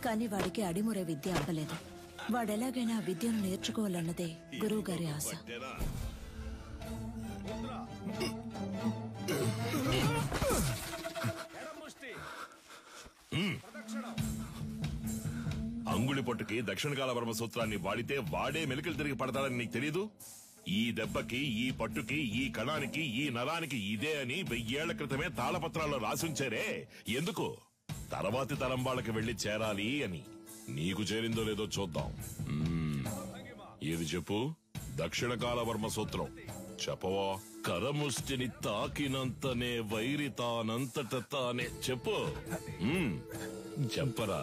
కానీ వాడికి అడిమురే విద్య అవ్వలేదు. వాడెలాగైనా విద్యను నేర్చుకోవాలన్నదే గురువు గారి ఆశ. అంగుళి పొట్టుకి దక్షిణ కాల వర్మ సూత్రాన్ని వాడితే వాడే మెలికలు తిరిగి పడతాడని నీకు తెలీదు? ఈ దెబ్బకి, ఈ పట్టుకి, ఈ కణానికి, ఈ నరానికి ఇదే అని 1000 ఏళ్ల క్రితమే తాళపత్రాల్లో రాసుంచారే. ఎందుకు? తర్వాతి తరం వాళ్ళకి వెళ్లి చేరాలి అని. నీకు చేరిందో లేదో చూద్దాం. ఏది చెప్పు? దక్షిణ కాల వర్మ సూత్రం చెప్పవా? కరముష్టిని తాకినంతనే వైరి తానంతట తానే. చెప్పు. చెప్పరా?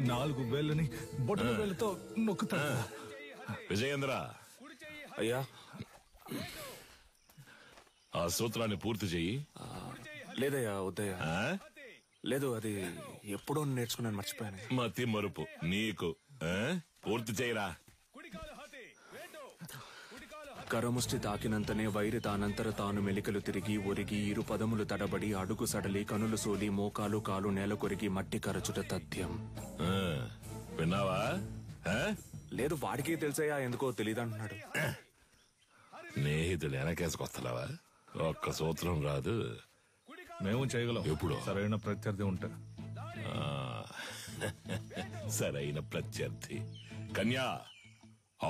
4 వేళ్ళని బొట్టల వేళ్ళతో నొక్కుతా. విజయేంద్ర, అయ్యా ఆ సూత్రాన్ని పూర్తి చెయ్యి. లేదయ్యా, వద్దయ్యా. లేదు, అది ఎప్పుడో నేర్చుకున్నాను, మర్చిపోయాను. మతి మరుపు నీకు. పూర్తి చేయరా. కరముష్టి తాకినంతనే వైరి తానంతర తాను మెలికలు తిరిగి ఒరిగి 2 పదములు తడబడి అడుగు సడలి కనులు సోలి మోకాలు కాలు నేల కొరిగి మట్టి కరచుట తథ్యం. విన్నావా? లేదు, వాడికే తెలుసయ్యా, ఎందుకో తెలియదంటున్నాడు. స్నేహితుడు వెనకేసుకొస్తావా? ఒక్క సూత్రం రాదు. మేము చేయగలం ఎప్పుడు? సరైన ప్రత్యర్థి ఉంటే. సరైన ప్రత్యర్థి. కన్యా,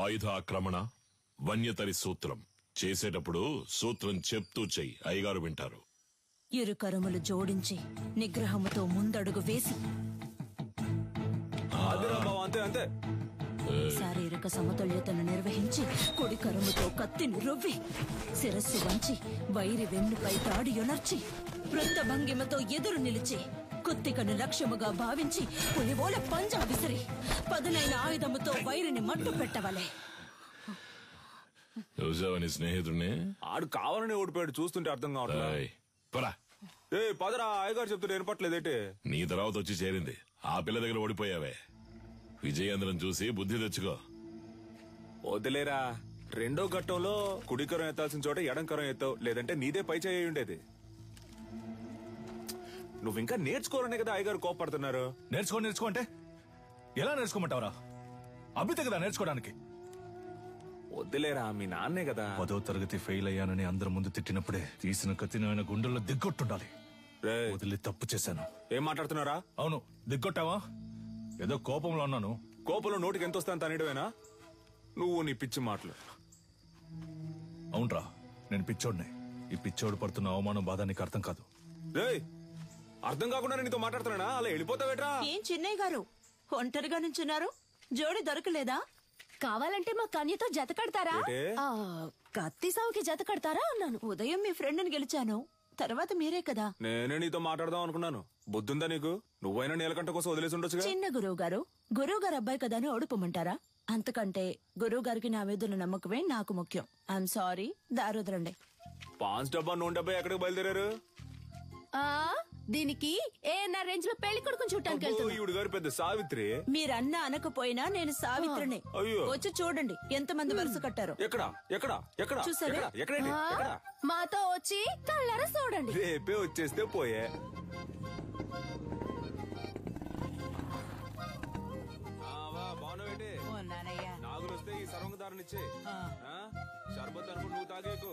ఆయుధ ఆక్రమణ వన్యతరి సూత్రం చేసేటప్పుడు సూత్రం చెప్తూ చెయ్యి, అయ్యగారు వింటారు. 2 కరములు జోడించి నిగ్రహముతో ముందడుగు వేసి అంతే అంతే శారీరక సమతుల్యతను నిర్వహించి కుడి కరముతో కత్తిని రువ్వి శిరస్సు వంచి వైరి వెన్నుపై తాడి యొనర్చి వృత్త భంగిమతో ఎదురు నిలిచి కుత్తికను లక్ష్యముగా భావించి పులివోల పంజా విసిరి పదునైన ఆయుధముతో వైరిని మట్టు పెట్టవలే. చూసావని స్నేహితుడిని? ఆడు కావాలని ఓడిపోయాడు, చూస్తుంటే అర్థం కావట్లేదు. పదరా, అయ్యగారు చెప్తుంటే వినపట్లేదేంటి? నీ తర్వాత వచ్చి చేరింది, ఆ పిల్ల దగ్గర ఓడిపోయావే. విజయేంద్రం చూసి బుద్ధి తెచ్చుకో. వదిలేరా, 2వ ఘట్టంలో కుడికరం ఎత్తాల్సిన చోట ఎడంకరం ఎత్తావు, లేదంటే నీదే పై చేయి ఉండేది. నువ్వు ఇంకా నేర్చుకోరనే కదా అయ్యగారు కోపడుతున్నారు. నేర్చుకో అంటే ఎలా నేర్చుకోమంటావరా? అభితే కదా నేర్చుకోవడానికి. వద్దులేరా, మీ నాన్నే కదా. 10వ తరగతి ఫెయిల్ అయ్యానని అందరి ముందు తిట్టినప్పుడే తీసిన కత్తిని ఆయన గుండెల్లో దిగ్గొట్టుండాలి. వదిలి తప్పు చేశాను. ఏం మాట్లాడుతున్నారా? అవును, దిగ్గొట్టావా? ఏదో కోపంలో ఉన్నాను. కోపంలో నోటికి ఎంత వస్తాను తనేయడమేనా? నువ్వు నీ పిచ్చి మాటలు. అవునరా, నేను పిచ్చోడిని. ఈ పిచ్చోడు పడుతున్న అవమానం బాధ నీకు అర్థం కాదు. అర్థం కాకుండా నీతో మాట్లాడుతున్నానా? అలా వెళ్ళిపోతావేట్రా? ఏం చిన్నయ్య గారు ఒంటరిగా నుంచున్నారు? జోడి దొరకలేదా? కావాలంటే మా కన్యతో జత కడతారా? కత్తి సావుకి జత కడతారా అన్నాను. ఉదయం మీ ఫ్రెండ్ని గెలిచాను, తర్వాత మీరే కదా. నేనే నీతో మాట్లాడదాం అనుకున్నాను. బుద్ధుందా నీకు? నువ్వైనా నీలకంట కోసం వదిలేసి ఉండొచ్చుగా. చిన్న గురువు గారు అబ్బాయి కదా అని ఓడిపోమంటారా? అంతకంటే గురువు గారికి నా మీద నమ్మకమే నాకు ముఖ్యం. I'm sorry, దారుదరండి. 5 డబ్బా 100 డబ్బా ఎక్కడికి బయలుదేరారు? దీనికి ఏఎన్ఆర్ రేంజ్ లో పెళ్లి కొడుకుని చూడటానికి వెళ్తున్నా. ఈవిడ గారు పెద్ద సావిత్రి. మీరన్నా అనకపోయినా నేను సావిత్రిని. వచ్చి చూడండి ఎంతమంది వరుస కట్టారు. చూసారా? మాతో వచ్చి కళ్ళారా చూడండి. రేపే వచ్చేస్తే పోయే. నాగులు వస్తే ఈ సర్వంగదారునిచ్చే షర్బత్ అనుకుంటు నువ్వు తాగేకు.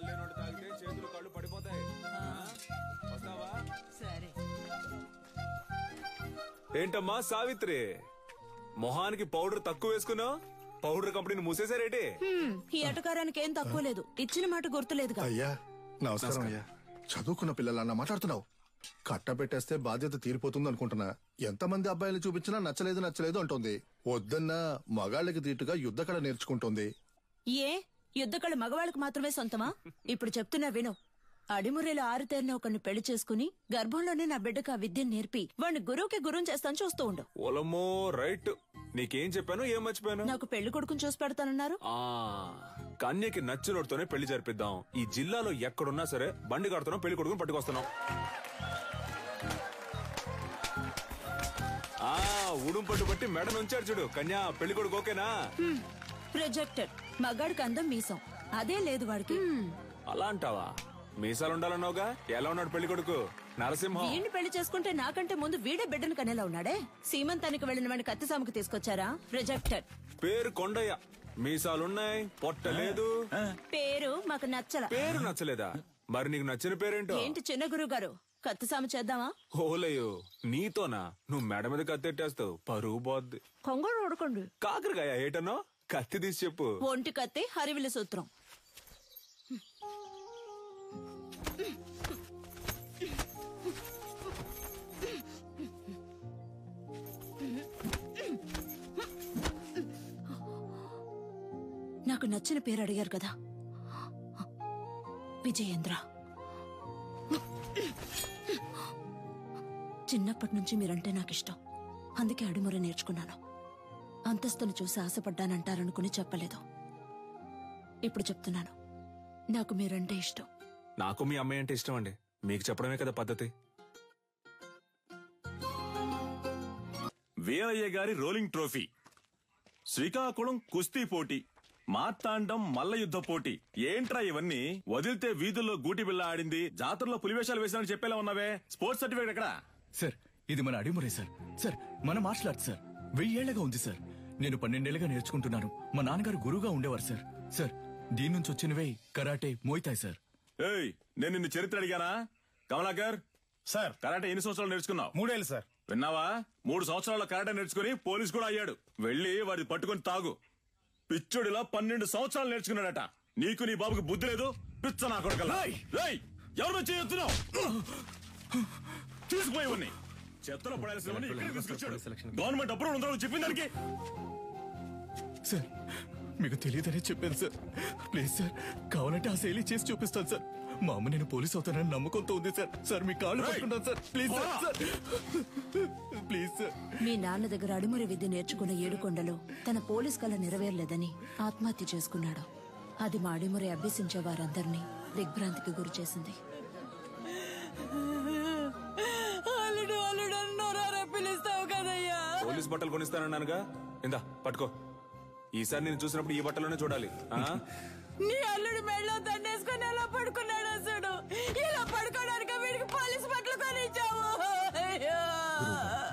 లేనోడు తాగితే చేతులు కళ్ళు పడిపోతాయి. వస్తావా? సరే. ఏంటమ్మా సావిత్రి, మొహానికి పౌడర్ తక్కువ వేసుకున్నావు? పౌడర్ కంపెనీని మూసేశారేటి? ఈ అటకారానికి ఏం తక్కువ లేదు, ఇచ్చిన మాట గుర్తులేదు. అయ్యా నమస్కారం. అయ్యా, చదువుకున్న పిల్లలన్నా మాట్లాడుతున్నావు. కట్టబెట్టేస్తే బాధ్యత తీరిపోతుంది అనుకుంటున్నా. ఎంతమంది అబ్బాయిలు చూపించినా నచ్చలేదు అంటోంది. వద్దన్నా మగాళ్ళకి తీటుగా యుద్ధకళ నేర్చుకుంటోంది. ఏ యుద్ధకళ మగవాళ్ళకి మాత్రమే సొంతమా? ఇప్పుడు చెప్తున్నా విను. అడిమురేలో ఆరుతేరిన ఒకరిని పెళ్లి చేసుకుని గర్భంలోనే నా బిడ్డకు ఆ విద్యను నేర్పి వాడిని గురువుకి గురువుని చేస్తాను, చూస్తూ ఉండు. ఓలమ్మో, రైట్. నీకేం చెప్పాను, ఏం మర్చిపోయాను? నాకు పెళ్లి కొడుకుని చూసి పెడతానన్నారు. కన్యకి నచ్చినోడితోనే పెళ్లి జరిపిద్దాం. ఈ జిల్లాలో ఎక్కడున్నా సరే బండి కడుతున్నాం, పెళ్లి కొడుకుని పట్టుకొస్తున్నాం. ఊడుం పట్టు బట్టి మెడ నుంచాడు చూడు. కన్యా, పెళ్లి కొడుకు ఓకేనా? రిజెక్టెడ్. మగాడికి అందం మీసం, అదే లేదు వాడికి. అలా అంటావా? మీసాలు ఉండాలన్నావుగా. ఎలా ఉన్నాడు పెళ్లి కొడుకు? నరసింహం వీడిని పెళ్లి చేసుకుంటే నాకంటే ముందు వీడే బిడ్డను కనేలా ఉన్నాడే. సీమంతానికి వెళ్ళిన వాడిని కత్తిసాముకు తీసుకొచ్చారా? రిజెక్టెడ్. పేరు కొండయ్య, మీసాలున్నాయి, పొట్ట లేదు. పేరు మాకు నచ్చల. పేరు నచ్చలేదా? మరి నీకు నచ్చిన పేరేంటో? ఏంటి చిన్న గురువు గారు, కత్తిసాము చేద్దామా? ఓలయ్యో, నీతోనా? నువ్వు మెడ మీద కత్తెట్టేస్తావు, పరువు పోద్ది. కొంగడు ఉడకండి. కాకరకాయ ఏటనో? కత్తి తీసి చెప్పు. ఒంటి కత్తి, హరివిల సూత్రం. నాకు నచ్చిన పేరు అడిగారు కదా, విజయేంద్ర. చిన్నప్పటి నుంచి మీరంటే నాకు ఇష్టం, అందుకే అడిముర నేర్చుకున్నాను. అంతస్తును చూసి ఆశపడ్డానంటారనుకుని చెప్పలేదు. ఇప్పుడు చెప్తున్నాను, నాకు మీరంటే ఇష్టం. నాకు మీ అమ్మాయి అంటే ఇష్టం అండి, మీకు చెప్పడమే కదా పద్ధతి. వీరయ్య గారి రోలింగ్ ట్రోఫీ, శ్రీకాకుళం కుస్తీ పోటీ, మార్తాండం మల్ల యుద్ధ పోటీ. ఏంట్రా ఇవన్నీ? వదిలితే వీధుల్లో గూటి బిళ్ళ ఆడింది, జాతరలో పులివేషాలు వేసానని చెప్పేలా ఉన్నావే. స్పోర్ట్స్ సర్టిఫికేట్ ఎక్కడా? సార్, ఇది మన అడిమురే సార్. సార్, మన మార్షల్ ఆర్ట్స్ సార్. 1000 ఏళ్లగా ఉంది సార్. నేను 12 ఏళ్లుగా నేర్చుకుంటున్నాను. మా నాన్నగారు గురువుగా ఉండేవారు సార్. సార్, దీని నుంచి వచ్చినవే కరాటే, మోయితాయ్ సార్. ఏయ్, నేను నిన్ను చరిత్ర అడిగానా? కమలాకర్ సార్, కరాటే ఎన్ని సంవత్సరాలు నేర్చుకున్నావు? 3 ఏళ్ళు సార్. విన్నావా? 3 సంవత్సరాల కరాటే నేర్చుకుని పోలీస్ కూడా అయ్యాడు. వెళ్ళి వాడి పట్టుకుని తాగు. పిచ్చుడిలా 12 సంవత్సరాలు నేర్చుకున్నాడట. నీకు నీ బాబుకి బుద్ధి లేదు. పిచ్చ నా కొడుకల్లా. ఎవరు చేయొచ్చున్నావు? తీసుకుపోయేవన్నీ చెత్తలో పడాల్సినవన్నీ ఇక్కడికి తీసుకొచ్చాడు. గవర్నమెంట్ అప్రూవల్ ఉందని చెప్పిన దానికి. సార్, మీకు తెలియదనే చెప్పాను సార్. ప్లీజ్ సార్, కావాలంటే ఆ శైలి చేసి చూపిస్తాను సార్. మా అమ్మ నేను పోలీస్ అవుతానని నమ్మకంతో ఉంది సార్. సార్, మీ కాళ్ళు పట్టుకుంటాను sir. Please sir, please sir. మీ నాన్న దగ్గర అడిమురి విద్య నేర్చుకున్న ఏడుకొండలో తన పోలీస్ కళ నెరవేరలేదని ఆత్మహత్య చేసుకున్నాడు. అది మా అడిమురి అభ్యసించే వారందరినీ దిగ్భ్రాంతికి గురి చేసింది. పోలీస్ బట్టలు కొనిస్తానన్నానుగా, ఇందా పట్టుకో. ఈసారి నేను చూసినప్పుడు ఈ బట్టలోనే చూడాలి. నీ అల్లుడు మెడలో దండేసుకుని ఎలా పడుకున్నాడు అసలు? ఇలా పడుకోవడానికి వీడికి పోలీస్ బట్టలు కొనిచ్చావు.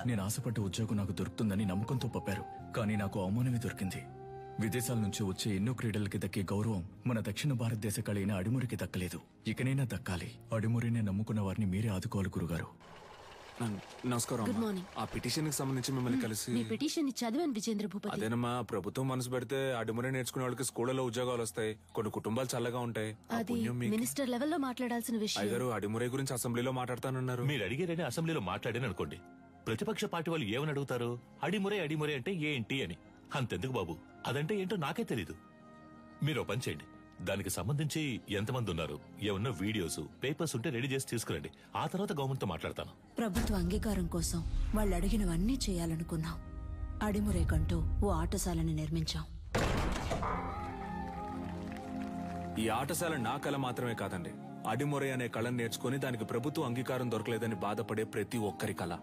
నేను ఆశపడ్డ ఉద్యోగం నాకు దొరుకుతుందని నమ్మకంతో పంపారు, కానీ నాకు అవమానమే దొరికింది. విదేశాల నుంచి వచ్చే ఎన్నో క్రీడలకి దక్కే గౌరవం మన దక్షిణ భారతదేశ కళైన అడిమురికి దక్కలేదు. ఇకనైనా దక్కాలి. అడిమురినే నమ్ముకున్న వారిని మీరే ఆదుకోవాలి గురుగారు. నమస్కారం. Good morning. ఆ పిటిషన్ కి సంబంధించి మిమ్మల్ని కలిసి. మీ పిటిషన్ చదివాను విజేంద్ర భూపతి. అదేనమ్మా, ప్రభుత్వం మనసు పెడితే అడిమురే నేర్చుకునే వాళ్ళకి స్కూళ్ళలో ఉద్యోగాలు వస్తాయి. కొన్ని కుటుంబాలు చల్లగా ఉంటాయి. ఆ అది పుణ్యం మీకు. మినిస్టర్ లెవెల్లో మాట్లాడాల్సిన విషయం. అయ్యగారు అడిమురే గురించి అసెంబ్లీలో మాట్లాడతానన్నారు. మీరు అడిగారని అసెంబ్లీలో మాట్లాడాను అనుకోండి, ప్రతిపక్ష పార్టీ వాళ్ళు ఏమని అడుగుతారు? అడిమురే అడిమురే అంటే ఏంటి అని. అంతెందుకు బాబు, అదంటే ఏంటో నాకే తెలీదు. మీరు పని చేయండి, దానికి సంబంధించి ఎంతమంది ఉన్నారు, ఏమన్నా వీడియోస్, పేపర్స్ ఉంటే రెడీ చేసి తీసుకురండి. ఆ తర్వాత గవర్నమెంట్ తో మాట్లాడతాను. ప్రభుత్వ అంగీకారం కోసం వాళ్ళు అడిగినవన్నీ చేయాలనుకున్నాం. అడిమురేకంటూ ఓ ఆటశాలని నిర్మించాం. ఈ ఆటశాల నా కళ మాత్రమే కాదండి, అడిమురే అనే కళను నేర్చుకుని దానికి ప్రభుత్వ అంగీకారం దొరకలేదని బాధపడే ప్రతి ఒక్కరి కళ.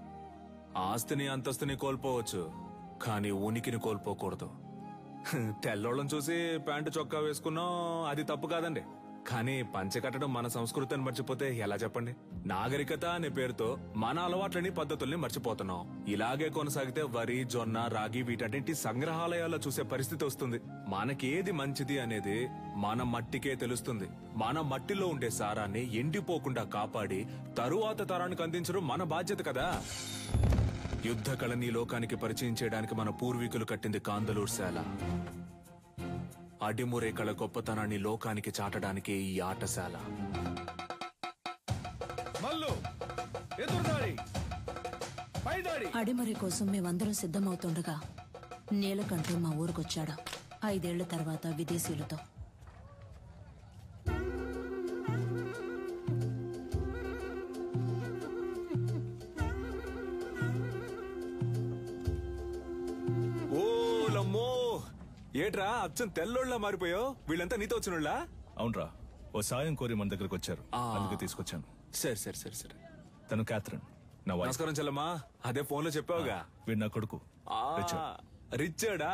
ఆస్తిని అంతస్తుని కోల్పోవచ్చు, కానీ ఉనికిని కోల్పోకూడదు. తెల్లోళ్ళని చూసి ప్యాంటు చొక్కా వేసుకున్నాం, అది తప్పు కాదండి. కానీ పంచె కట్టడం మన సంస్కృతిని మర్చిపోతే ఎలా చెప్పండి? నాగరికత అనే పేరుతో మన అలవాట్లని, పద్ధతుల్ని మర్చిపోతున్నాం. ఇలాగే కొనసాగితే వరి, జొన్న, రాగి వీటన్నింటి సంగ్రహాలయాల్లో చూసే పరిస్థితి వస్తుంది. మనకేది మంచిది అనేది మన మట్టికే తెలుస్తుంది. మన మట్టిలో ఉండే సారాన్ని ఎండిపోకుండా కాపాడి తరువాత తరానికి అందించడం మన బాధ్యత కదా. యుద్ధ కళని లోకానికి పరిచయం చేయడానికి మన పూర్వీకులు కట్టింది కాందలూరు శాల. అడిమురే కళ గొప్పతనాన్ని లోకానికి చాటడానికి ఈ ఆటశాల. అడిమురి కోసం మేమందరం సిద్ధమవుతుండగా నీలకంఠు మా ఊరికొచ్చాడు. 5 ఏళ్ల తర్వాత విదేశీయులతో. ఏట్రా అచ్చం తెల్లోళ్ళ మారిపోయావు? వీళ్ళంతా నీతో వచ్చినోళ్ళ? అవునరా, ఓ సాయం కోరి మన దగ్గరకు వచ్చారు, అందుకే తీసుకొచ్చాను. సరే సరే సరే సరే. తను క్యాథరిన్, నా వైఫ్. నమస్కారం చెల్లమ్మా. అదే ఫోన్ లో చెప్పావుగా. వీడు నా కొడుకు రిచర్డ్. రిచర్డా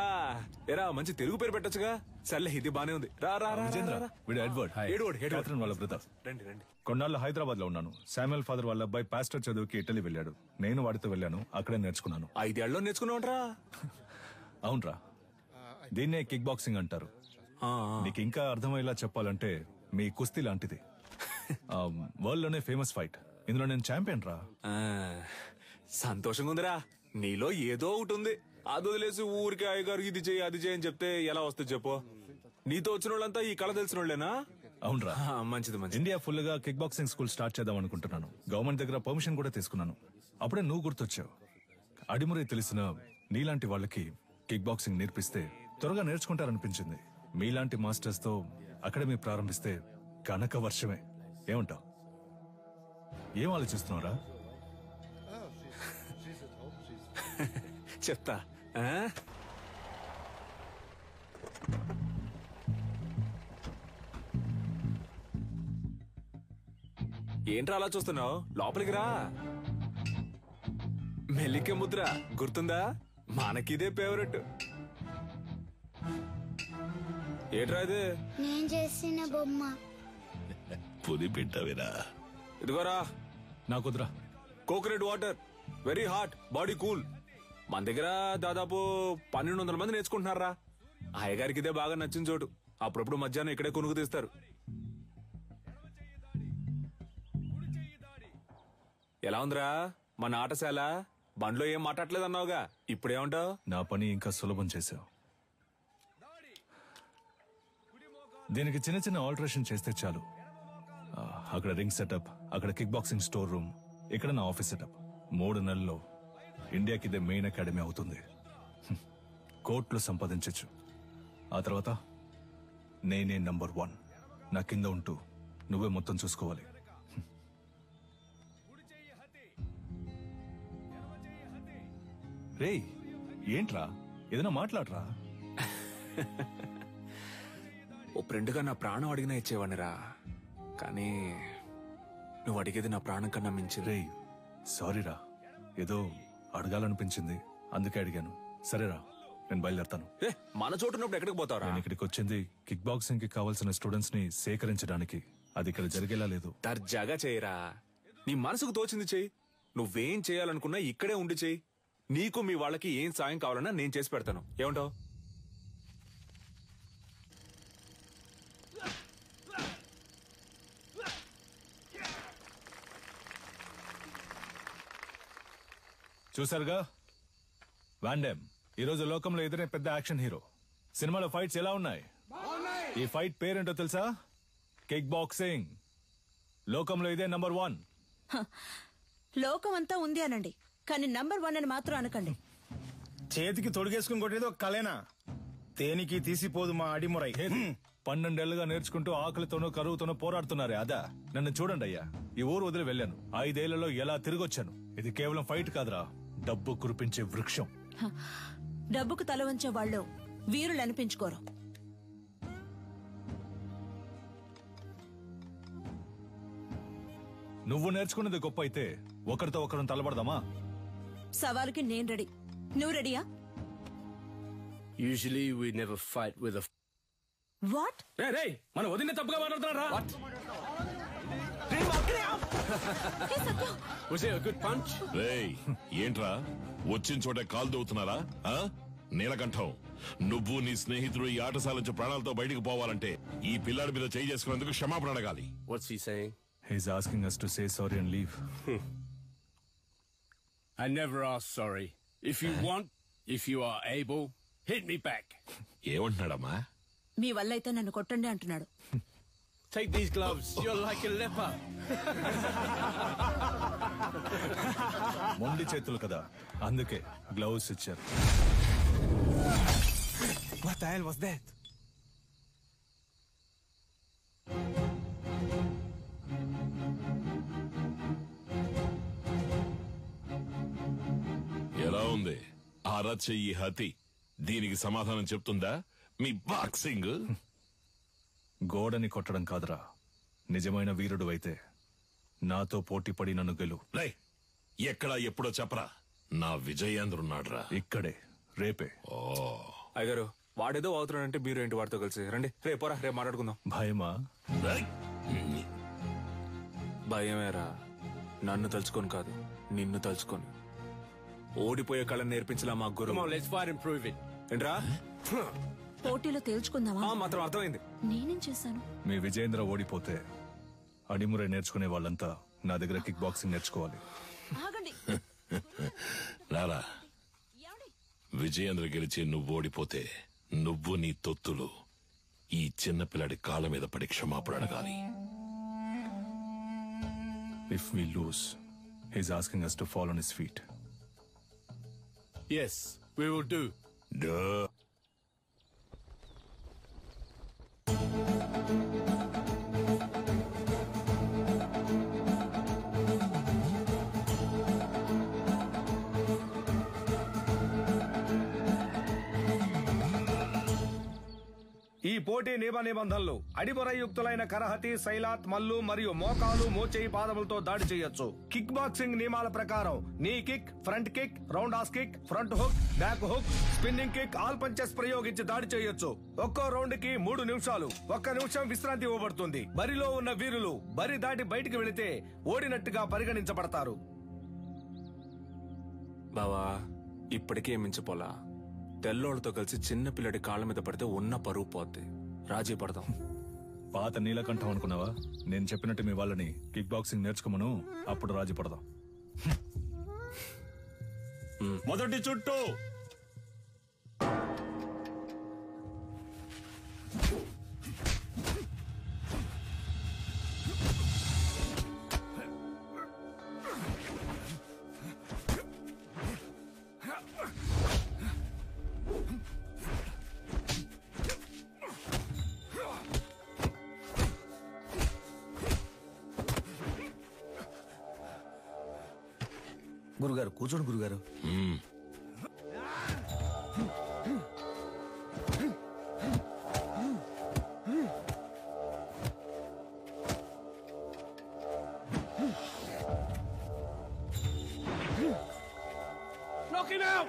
ఎరా మంచి తెలుగు పేరు పెట్టొచ్చుగా. సర్లే ఇది బానే ఉంది. రా రా రా, రా, రా. వీడు ఎడ్వర్డ్ క్యాథరిన్ వాళ్ళ బ్రదర్. రండి రండి. కొన్నాళ్ళు హైదరాబాద్ లో ఉన్నాను. శామ్యుల్ ఫాదర్ వాళ్ళ అబ్బాయి పాస్టర్ చదువుకి ఇటలీ వెళ్ళాడు. నేను వాడితో వెళ్ళాను, అక్కడే నేర్చుకున్నాను. 5 ఏళ్ళలో నేర్చుకున్నావుంట్రా. అవునరా, దీన్నే కిక్ బాక్సింగ్ అంటారు. నీకు ఇంకా అర్థమయ్యేలా చెప్పాలంటే మీ కుస్తీ లాంటిది. వరల్డ్ లోనే ఫేమస్ ఫైట్. ఇందులో నేను ఛాంపియన్ రా. సంతోషంగా ఉందిరా. నీలో ఏదో ఒకటి ఉంది. అది వదిలేసి ఊరికి అయ్యగారు ఇది చేయి అది చేయి అని చెప్తే ఎలా వస్తుంది చెప్పు. నీతో వచ్చిన వాళ్ళంతా ఈ కళ తెలిసిన వాళ్ళేనా? అవునరా. మంచిది మంచిది. ఇండియా ఫుల్ గా కిక్ బాక్సింగ్ స్కూల్ స్టార్ట్ చేద్దాం అనుకుంటున్నాను. గవర్నమెంట్ దగ్గర పర్మిషన్ కూడా తీసుకున్నాను. అప్పుడే నువ్వు గుర్తొచ్చావు. అడిమురే తెలిసిన నీలాంటి వాళ్ళకి కిక్ బాక్సింగ్ నేర్పిస్తే త్వరగా నేర్చుకుంటారనిపించింది. మీలాంటి మాస్టర్స్ తో అకాడమీ ప్రారంభిస్తే కనక వర్షమే. ఏమంటావు? ఏం ఆలోచిస్తున్నారా? చెప్తా. ఏంట్రా అలా చూస్తున్నావు? లోపలికి రా. మెల్లికే ముద్ర గుర్తుందా? మనకిదే ఫేవరెట్. ఏంట్రా ఇది? నేను చేసిన బొమ్మ. పులి పెట్టవేరా? ఇదిగోరా. నాకు వద్దురా. Coconut water, very hot, body cool. మన దగ్గర దాదాపు 1200 మంది నేర్చుకుంటున్నారా. అయ్యగారికి ఇదే బాగా నచ్చిన చోటు. అప్పుడప్పుడు మధ్యాహ్నం ఇక్కడే కొనుక్కు తీస్తారు. ఎలా ఉందిరా మన ఆటశాల? బండ్లో ఏం మాట్లాడలేదు అన్నావుగా, ఇప్పుడేమంటావు? నా పని ఇంకా సులభం చేశావు. దీనికి చిన్న చిన్న ఆల్టరేషన్ చేస్తే చాలు. అక్కడ రింగ్ సెటప్, అక్కడ కిక్ బాక్సింగ్ స్టోర్ రూమ్, ఇక్కడ నా ఆఫీస్ సెటప్. 3 నెలల్లో ఇండియాకి ఇదే మెయిన్ అకాడమీ అవుతుంది. కోట్లు సంపాదించచ్చు. ఆ తర్వాత నేనే నంబర్ 1. నా కింద ఉంటూ నువ్వే మొత్తం చూసుకోవాలి. రేయ్, ఏంట్రా? ఏదైనా మాట్లాడరా. ఓ ఫ్రెండ్గా నా ప్రాణం అడిగినా ఇచ్చేవాడినిరా. కానీ నువ్వు అడిగేది నా ప్రాణం కన్నా మించి. రేయ్, సారీరా, ఏదో అడగాలనిపించింది అందుకే అడిగాను. సరేరా, నేను బయలుదేరతాను. మన చోటు ఉన్నప్పుడు ఎక్కడికి పోతావురా? నేను ఇక్కడికి వచ్చింది కిక్ బాక్సింగ్ కి కావాల్సిన స్టూడెంట్స్ ని సేకరించడానికి. అది ఇక్కడ జరిగేలా లేదు. దర్జాగా చేయరా. నీ మనసుకు తోచింది చెయ్యి. నువ్వేం చేయాలనుకున్నా ఇక్కడే ఉండి చెయ్యి. నీకు మీ వాళ్ళకి ఏం సాయం కావాలన్నా నేను చేసి పెడతాను. ఏమంటావు? చూసారుగా, వాన్ డామ్ ఈరోజు లోకంలో ఎదురే పెద్ద యాక్షన్ హీరో. సినిమాలో ఫైట్స్ ఎలా ఉన్నాయి? ఈ ఫైట్ పేరేంటో తెలుసా? Kick boxing. లోకంలో ఇదే నంబర్ 1. లోకం అంతా ఉంది అనండి, కానీ నంబర్ 1 అని మాత్రం అనకండి. చేతికి తొడిగేసుకుని కొట్టేది ఒక కలేనా? తేనికి తీసిపోదు మా అడిమురై. 12 ఏళ్లుగా నేర్చుకుంటూ ఆకలితోనూ కరువుతోనూ పోరాడుతున్నారే అదా? నన్ను చూడండి అయ్యా, ఈ ఊరు వదిలి వెళ్ళాను. 5 ఏళ్లలో ఎలా తిరిగొచ్చాను. ఇది కేవలం ఫైట్ కాదురా, డబ్బు కురిపించే వృక్షం. డబ్బుకు తల వంచే వాళ్ళు వీరులు అనిపించుకోరు. నువ్వు నేర్చుకున్నది గొప్ప అయితే ఒకరితో ఒకరిని తలబడదామా? సవాలుకి నేను రెడీ. నువ్వు రెడీయా? Usually we never fight with a... what? మన వదిన తప్పుగా మాట్లాడుతున్నారా? Was it a good punch? రేయ్, ఏంట్రా వచ్చిన చోట కాలు దూవుతున్నారా? నీలకంఠం, నువ్వు నీ స్నేహితుడు ఈ ఆటశాల నుంచి ప్రాణాలతో బయటకు పోవాలంటే ఈ పిల్లాడి మీద చేయి చేసుకున్నందుకు క్షమాపణ అడగాలి. What's he saying? He's asking us to say sorry and leave. I never ask sorry. If you want, if you are able, hit me back. ఏమంటున్నాడమ్మా? మీ వల్ల అయితే నన్ను కొట్టండి అంటున్నాడు. Take these gloves. You're like a leper. మొండి చేతులు కదా, అందుకే gloves ఇచ్చారు. What the hell was that? ఎలా ఉంది అరచెయ్యి హతి? దీనికి సమాధానం చెప్తుందా మీ బాక్సింగ్? గోడని కొట్టడం కాదురా, నిజమైన వీరుడు అయితే నాతో పోటీ పడి నన్ను గెలు. రేయ్, ఎక్కడా ఎప్పుడో చెప్పరా, నా విజయేంద్రున్నాడ్రా. ఇక్కడే రేపే. అయ్యగారు వాడేదో అవుతున్నాడంటే మీరు ఏంటి వాడితో కలిసి రండి. రేపోరా, రేపు మాట్లాడుకుందాం. భయమా? భయమేరా. నన్ను తలుచుకొని కాదు, నిన్ను తలుచుకొని. ఓడిపోయే కళను నేర్పించలా మా గురువు. ఏంట్రా పోటీలో తేల్చుకుందామా? మాత్రం అర్థమైంది. నేనేం చేశాను? మీ విజయేంద్ర ఓడిపోతే అడిమురే నేర్చుకునే వాళ్ళంతా నా దగ్గర కిక్ బాక్సింగ్ నేర్చుకోవాలి. ఆగండి. రారా, విజయేంద్ర గెలిచి నువ్వు ఓడిపోతే నువ్వు నీ తొత్తులు ఈ చిన్నపిల్లాడి కాళ్ళ మీద పడి క్షమాపణ అడగాలి. If we lose, he's asking us to fall on his feet. Yes, we will do. Duh. ఈ పోటీ నిబంధనలు అడిమురయుక్తులైన కరహతి, శైలాత్, మల్లు మరియు మోకాలు, మోచేయి, పాదములతో దాడి చేయొచ్చు. కిక్ బాక్సింగ్ నియమాల ప్రకారం నీ kick, front kick, round has kick, front hook, back hook, spinning kick, all punches ప్రయోగించి దాడి చేయొచ్చు. ఒక్కో రౌండ్ కి 3 నిమిషాలు. 1 నిమిషం విశ్రాంతి ఇవ్వబడుతుంది. బరిలో ఉన్న వీరులు బరి దాటి బయటికి వెళితే ఓడినట్టుగా పరిగణించబడతారు. బావా ఇప్పటికే మించిపోలా. తెల్లోళ్ళతో కలిసి చిన్న పిల్లడి కాళ్ళ మీద పడితే ఉన్న పరువు పోద్ది. రాజీ పడదాం. పాత నీలకంఠం అనుకున్నావా? నేను చెప్పినట్టు మీ వాళ్ళని కిక్ బాక్సింగ్ నేర్చుకోమను, అప్పుడు రాజీ పడదాం. మొదటి చుట్టూ గురుగారు కూర్చోండి గురుగారు. Knock him out!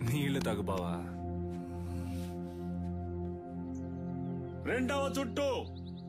నీళ్లు తాగు బావా. రెండవ చుట్టూ